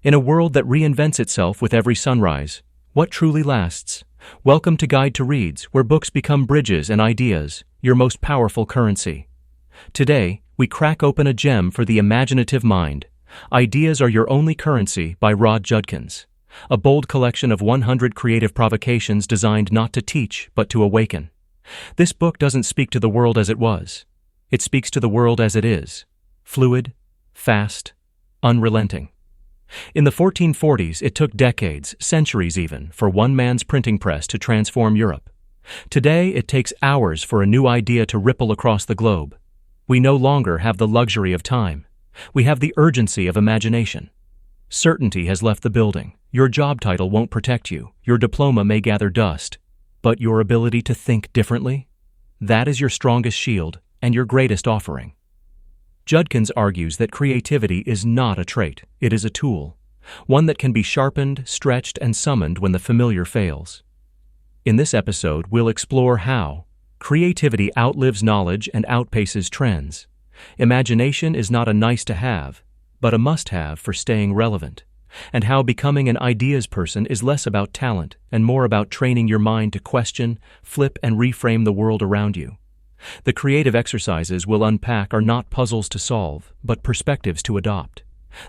In a world that reinvents itself with every sunrise, what truly lasts? Welcome to Guide to Reads, where books become bridges and ideas, your most powerful currency. Today, we crack open a gem for the imaginative mind. Ideas Are Your Only Currency by Rod Judkins. A bold collection of 100 creative provocations designed not to teach, but to awaken. This book doesn't speak to the world as it was. It speaks to the world as it is. Fluid, fast, unrelenting. In the 1440s, it took decades, centuries even, for one man's printing press to transform Europe. Today, it takes hours for a new idea to ripple across the globe. We no longer have the luxury of time. We have the urgency of imagination. Certainty has left the building. Your job title won't protect you. Your diploma may gather dust. But your ability to think differently? That is your strongest shield and your greatest offering. Judkins argues that creativity is not a trait, it is a tool, one that can be sharpened, stretched, and summoned when the familiar fails. In this episode, we'll explore how creativity outlives knowledge and outpaces trends. Imagination is not a nice-to-have, but a must-have for staying relevant, and how becoming an ideas person is less about talent and more about training your mind to question, flip, and reframe the world around you. The creative exercises we'll unpack are not puzzles to solve, but perspectives to adopt.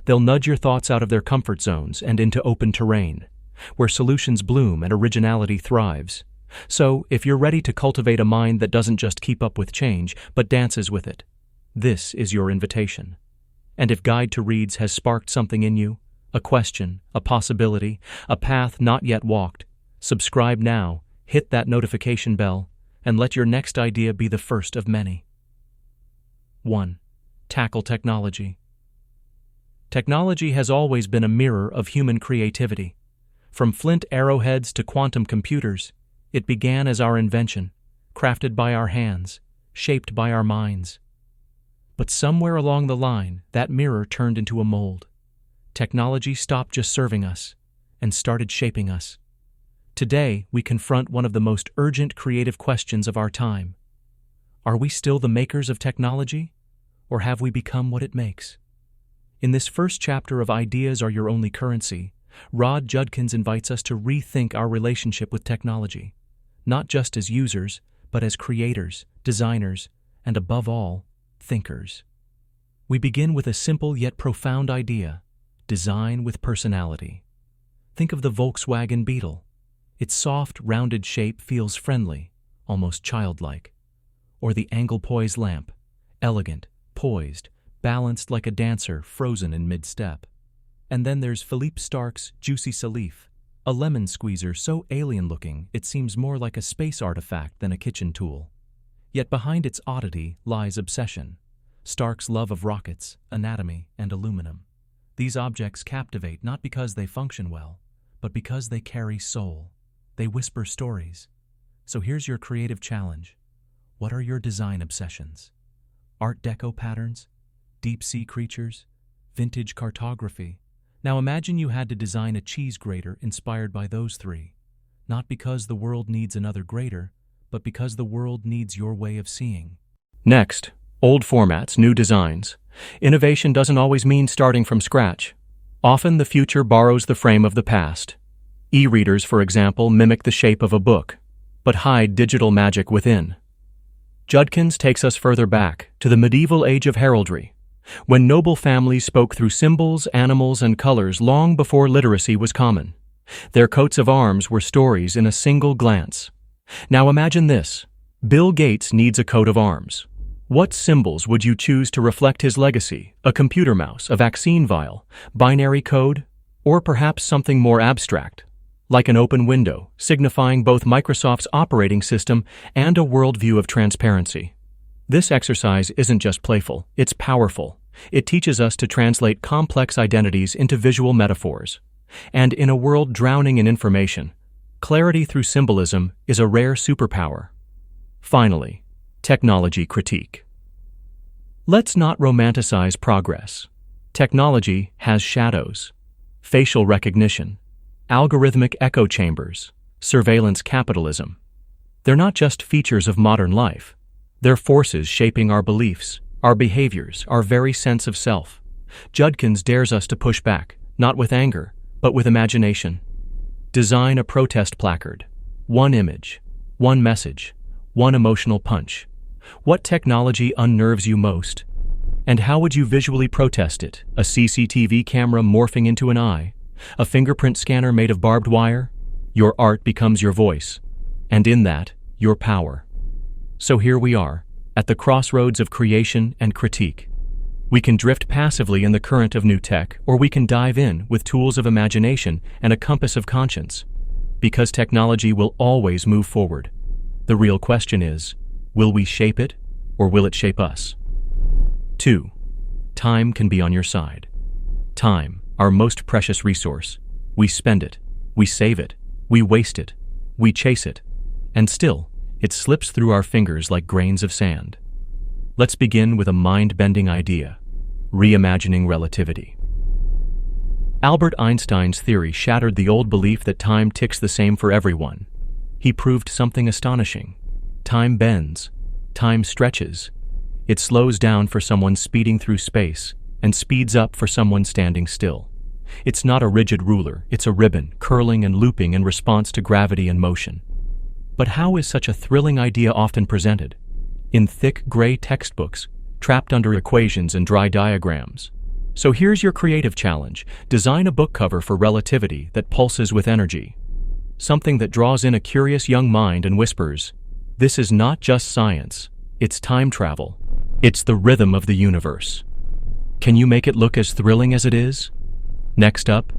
They'll nudge your thoughts out of their comfort zones and into open terrain, where solutions bloom and originality thrives. So, if you're ready to cultivate a mind that doesn't just keep up with change, but dances with it, this is your invitation. And if Guide to Reads has sparked something in you, a question, a possibility, a path not yet walked, subscribe now, hit that notification bell, and let your next idea be the first of many. 1. Tackle technology. Technology has always been a mirror of human creativity. From flint arrowheads to quantum computers, it began as our invention, crafted by our hands, shaped by our minds. But somewhere along the line, that mirror turned into a mold. Technology stopped just serving us and started shaping us. Today, we confront one of the most urgent creative questions of our time. Are we still the makers of technology, or have we become what it makes? In this first chapter of Ideas Are Your Only Currency, Rod Judkins invites us to rethink our relationship with technology, not just as users, but as creators, designers, and above all, thinkers. We begin with a simple yet profound idea: design with personality. Think of the Volkswagen Beetle. Its soft, rounded shape feels friendly, almost childlike. Or the Anglepoise lamp, elegant, poised, balanced like a dancer frozen in mid-step. And then there's Philippe Starck's Juicy Salif, a lemon squeezer so alien-looking it seems more like a space artifact than a kitchen tool. Yet behind its oddity lies obsession, Starck's love of rockets, anatomy, and aluminum. These objects captivate not because they function well, but because they carry soul. They whisper stories. So here's your creative challenge. What are your design obsessions? Art Deco patterns? Deep-sea creatures? Vintage cartography? Now imagine you had to design a cheese grater inspired by those three. Not because the world needs another grater, but because the world needs your way of seeing. Next, old formats, new designs. Innovation doesn't always mean starting from scratch. Often the future borrows the frame of the past. E-readers, for example, mimic the shape of a book, but hide digital magic within. Judkins takes us further back, to the medieval age of heraldry, when noble families spoke through symbols, animals, and colors long before literacy was common. Their coats of arms were stories in a single glance. Now imagine this. Bill Gates needs a coat of arms. What symbols would you choose to reflect his legacy? A computer mouse, a vaccine vial, binary code, or perhaps something more abstract, like an open window, signifying both Microsoft's operating system and a worldview of transparency. This exercise isn't just playful, it's powerful. It teaches us to translate complex identities into visual metaphors. And in a world drowning in information, clarity through symbolism is a rare superpower. Finally, technology critique. Let's not romanticize progress. Technology has shadows. Facial recognition, algorithmic echo chambers, surveillance capitalism. They're not just features of modern life. They're forces shaping our beliefs, our behaviors, our very sense of self. Judkins dares us to push back, not with anger, but with imagination. Design a protest placard. One image, one message, one emotional punch. What technology unnerves you most? And how would you visually protest it? A CCTV camera morphing into an eye? A fingerprint scanner made of barbed wire? Your art becomes your voice, and in that, your power. So here we are, at the crossroads of creation and critique. We can drift passively in the current of new tech, or we can dive in with tools of imagination and a compass of conscience. Because technology will always move forward. The real question is, will we shape it, or will it shape us? 2. Time can be on your side. Time, our most precious resource. We spend it, we save it, we waste it, we chase it, and still, it slips through our fingers like grains of sand. Let's begin with a mind-bending idea: reimagining relativity. Albert Einstein's theory shattered the old belief that time ticks the same for everyone. He proved something astonishing. Time bends, time stretches. It slows down for someone speeding through space and speeds up for someone standing still. It's not a rigid ruler, it's a ribbon, curling and looping in response to gravity and motion. But how is such a thrilling idea often presented? In thick gray textbooks, trapped under equations and dry diagrams. So here's your creative challenge. Design a book cover for relativity that pulses with energy. Something that draws in a curious young mind and whispers, "This is not just science, it's time travel. It's the rhythm of the universe." Can you make it look as thrilling as it is? Next up,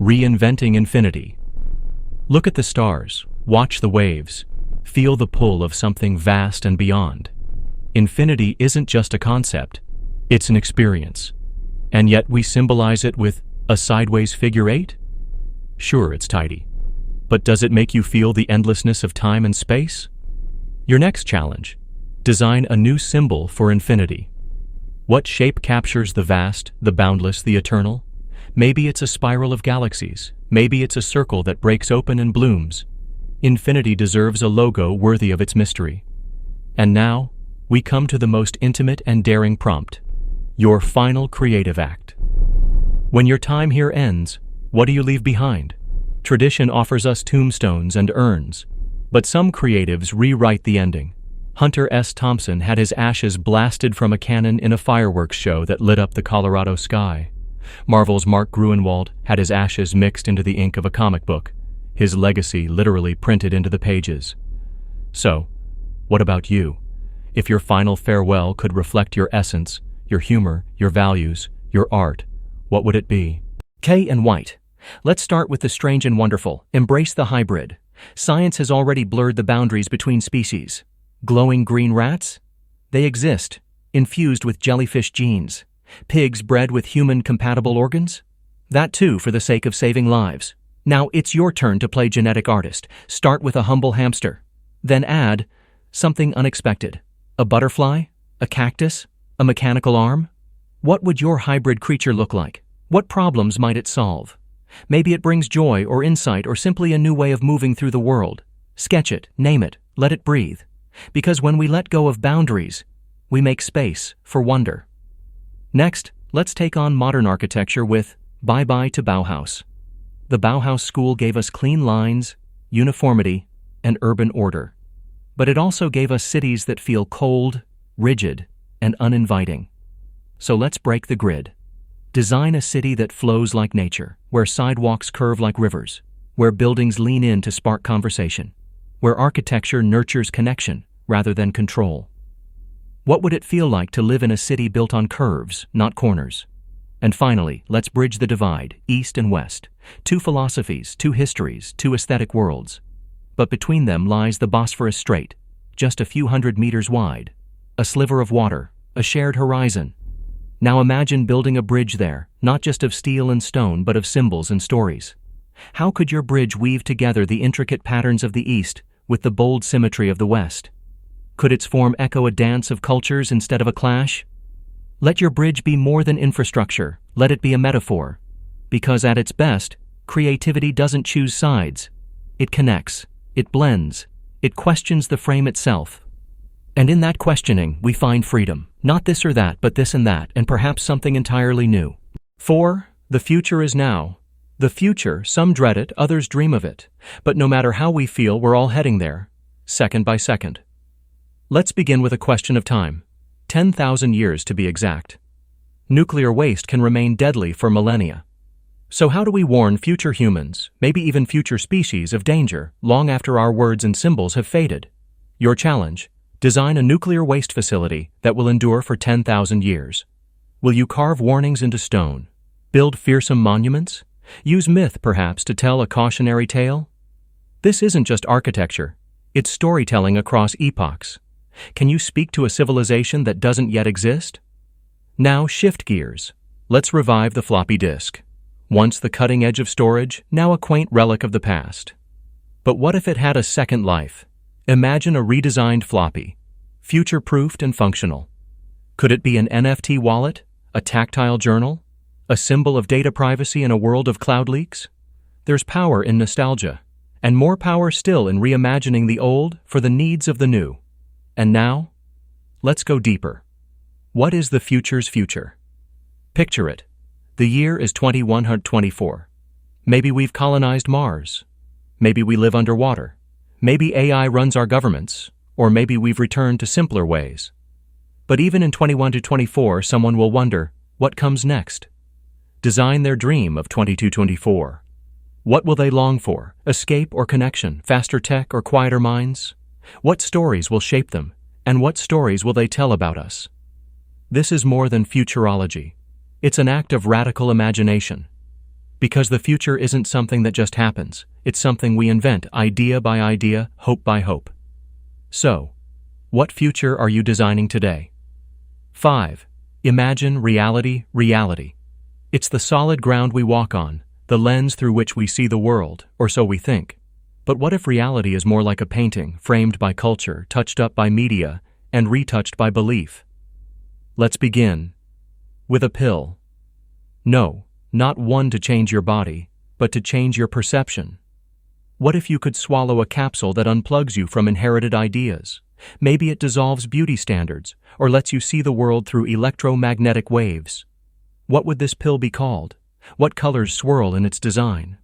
reinventing infinity. Look at the stars, watch the waves, feel the pull of something vast and beyond. Infinity isn't just a concept, it's an experience. And yet we symbolize it with a sideways figure 8? Sure, it's tidy. But does it make you feel the endlessness of time and space? Your next challenge: design a new symbol for infinity. What shape captures the vast, the boundless, the eternal? Maybe it's a spiral of galaxies. Maybe it's a circle that breaks open and blooms. Infinity deserves a logo worthy of its mystery. And now, we come to the most intimate and daring prompt: your final creative act. When your time here ends, what do you leave behind? Tradition offers us tombstones and urns, but some creatives rewrite the ending. Hunter S. Thompson had his ashes blasted from a cannon in a fireworks show that lit up the Colorado sky. Marvel's Mark Gruenwald had his ashes mixed into the ink of a comic book, his legacy literally printed into the pages. So, what about you? If your final farewell could reflect your essence, your humor, your values, your art, what would it be? K and White. Let's start with the strange and wonderful. Embrace the hybrid. Science has already blurred the boundaries between species. Glowing green rats? They exist, infused with jellyfish genes. Pigs bred with human-compatible organs? That too, for the sake of saving lives. Now it's your turn to play genetic artist. Start with a humble hamster. Then add something unexpected. A butterfly? A cactus? A mechanical arm? What would your hybrid creature look like? What problems might it solve? Maybe it brings joy or insight or simply a new way of moving through the world. Sketch it, name it, let it breathe. Because when we let go of boundaries, we make space for wonder. Next, let's take on modern architecture with Bye-Bye to Bauhaus. The Bauhaus school gave us clean lines, uniformity, and urban order. But it also gave us cities that feel cold, rigid, and uninviting. So let's break the grid. Design a city that flows like nature, where sidewalks curve like rivers, where buildings lean in to spark conversation, where architecture nurtures connection rather than control. What would it feel like to live in a city built on curves, not corners? And finally, let's bridge the divide, east and west. Two philosophies, two histories, two aesthetic worlds. But between them lies the Bosphorus Strait, just a few hundred meters wide. A sliver of water, a shared horizon. Now imagine building a bridge there, not just of steel and stone, but of symbols and stories. How could your bridge weave together the intricate patterns of the East with the bold symmetry of the West? Could its form echo a dance of cultures instead of a clash? Let your bridge be more than infrastructure. Let it be a metaphor. Because at its best, creativity doesn't choose sides. It connects. It blends. It questions the frame itself. And in that questioning, we find freedom. Not this or that, but this and that, and perhaps something entirely new. 4. The future is now. The future, some dread it, others dream of it. But no matter how we feel, we're all heading there, second by second. Let's begin with a question of time. 10,000 years to be exact. Nuclear waste can remain deadly for millennia. So how do we warn future humans, maybe even future species, of danger long after our words and symbols have faded? Your challenge: design a nuclear waste facility that will endure for 10,000 years. Will you carve warnings into stone? Build fearsome monuments? Use myth, perhaps, to tell a cautionary tale? This isn't just architecture. It's storytelling across epochs. Can you speak to a civilization that doesn't yet exist? Now shift gears. Let's revive the floppy disk. Once the cutting edge of storage, now a quaint relic of the past. But what if it had a second life? Imagine a redesigned floppy, future-proofed and functional. Could it be an NFT wallet, a tactile journal, a symbol of data privacy in a world of cloud leaks? There's power in nostalgia, and more power still in reimagining the old for the needs of the new. And now, let's go deeper. What is the future's future? Picture it. The year is 2124. Maybe we've colonized Mars. Maybe we live underwater. Maybe AI runs our governments. Or maybe we've returned to simpler ways. But even in 2124, someone will wonder, what comes next? Design their dream of 2224. What will they long for? Escape or connection? Faster tech or quieter minds? What stories will shape them? And what stories will they tell about us? This is more than futurology. It's an act of radical imagination. Because the future isn't something that just happens. It's something we invent, idea by idea, hope by hope. So, what future are you designing today? 5. Imagine reality, reality. It's the solid ground we walk on, the lens through which we see the world, or so we think. But what if reality is more like a painting, framed by culture, touched up by media, and retouched by belief? Let's begin with a pill. No, not one to change your body, but to change your perception. What if you could swallow a capsule that unplugs you from inherited ideas? Maybe it dissolves beauty standards, or lets you see the world through electromagnetic waves. What would this pill be called? What colors swirl in its design?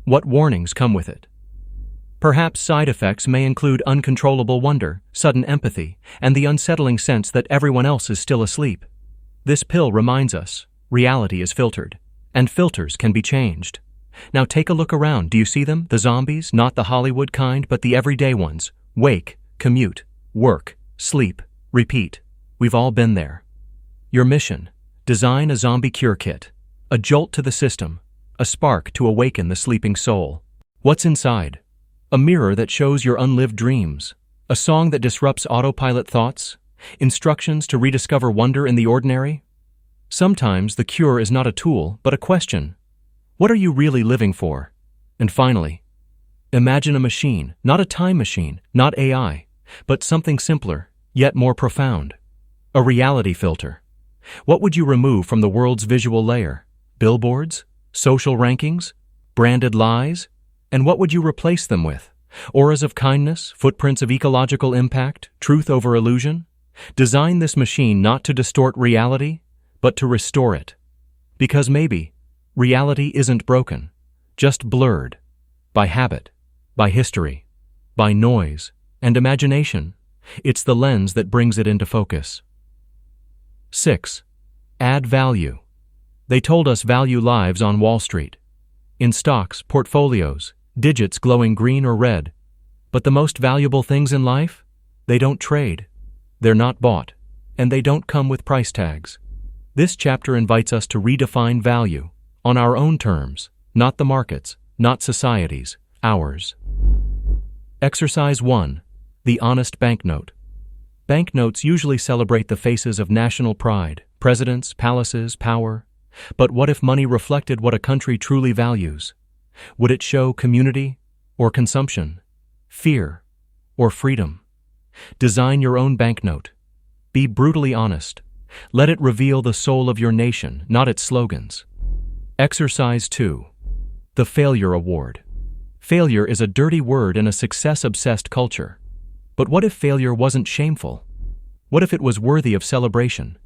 What warnings come with it? Perhaps side effects may include uncontrollable wonder, sudden empathy, and the unsettling sense that everyone else is still asleep. This pill reminds us, reality is filtered, and filters can be changed. Now take a look around. Do you see them? The zombies, not the Hollywood kind, but the everyday ones. Wake, commute, work, sleep, repeat. We've all been there. Your mission: design a zombie cure kit. A jolt to the system, a spark to awaken the sleeping soul. What's inside? A mirror that shows your unlived dreams. A song that disrupts autopilot thoughts. Instructions to rediscover wonder in the ordinary. Sometimes the cure is not a tool, but a question. What are you really living for? And finally, imagine a machine, not a time machine, not AI, but something simpler, yet more profound. A reality filter. What would you remove from the world's visual layer? Billboards? Social rankings? Branded lies? And what would you replace them with? Auras of kindness? Footprints of ecological impact? Truth over illusion? Design this machine not to distort reality, but to restore it. Because maybe reality isn't broken, just blurred. By habit, by history, by noise, and imagination. It's the lens that brings it into focus. 6. Add value. They told us value lives on Wall Street. In stocks, portfolios, digits glowing green or red. But the most valuable things in life? They don't trade. They're not bought. And they don't come with price tags. This chapter invites us to redefine value, on our own terms, not the market's, not society's, ours. Exercise 1. The honest banknote. Banknotes usually celebrate the faces of national pride, presidents, palaces, power. But what if money reflected what a country truly values? Would it show community or consumption, fear or freedom? Design your own banknote. Be brutally honest. Let it reveal the soul of your nation, not its slogans. Exercise 2. The Failure Award. Failure is a dirty word in a success-obsessed culture. But what if failure wasn't shameful? What if it was worthy of celebration?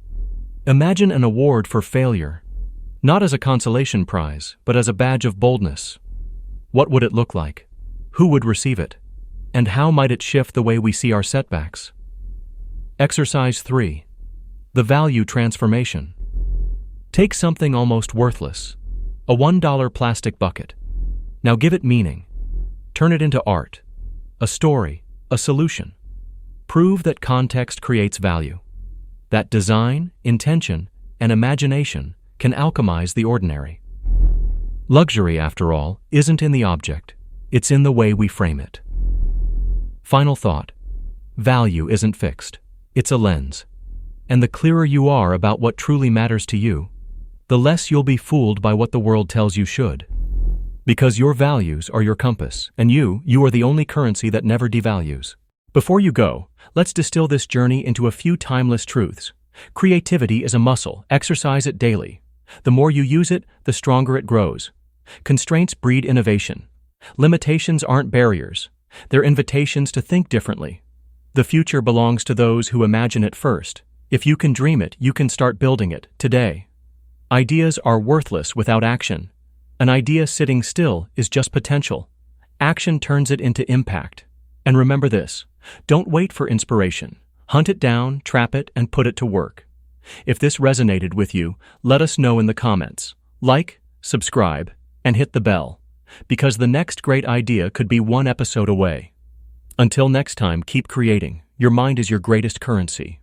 Imagine an award for failure. Not as a consolation prize, but as a badge of boldness. What would it look like? Who would receive it? And how might it shift the way we see our setbacks? Exercise 3. The value transformation. Take something almost worthless, a $1 plastic bucket. Now give it meaning. Turn it into art, a story, a solution. Prove that context creates value, that design, intention, and imagination can alchemize the ordinary. Luxury, after all, isn't in the object, it's in the way we frame it. Final thought. Value isn't fixed, it's a lens. And the clearer you are about what truly matters to you, the less you'll be fooled by what the world tells you should. Because your values are your compass, and you are the only currency that never devalues. Before you go, let's distill this journey into a few timeless truths. Creativity is a muscle, exercise it daily. The more you use it, the stronger it grows. Constraints breed innovation. Limitations aren't barriers, they're invitations to think differently. The future belongs to those who imagine it first. If you can dream it, you can start building it, today. Ideas are worthless without action. An idea sitting still is just potential. Action turns it into impact. And remember this, don't wait for inspiration. Hunt it down, trap it, and put it to work. If this resonated with you, let us know in the comments. Like, subscribe, and hit the bell, because the next great idea could be one episode away. Until next time, keep creating. Your mind is your greatest currency.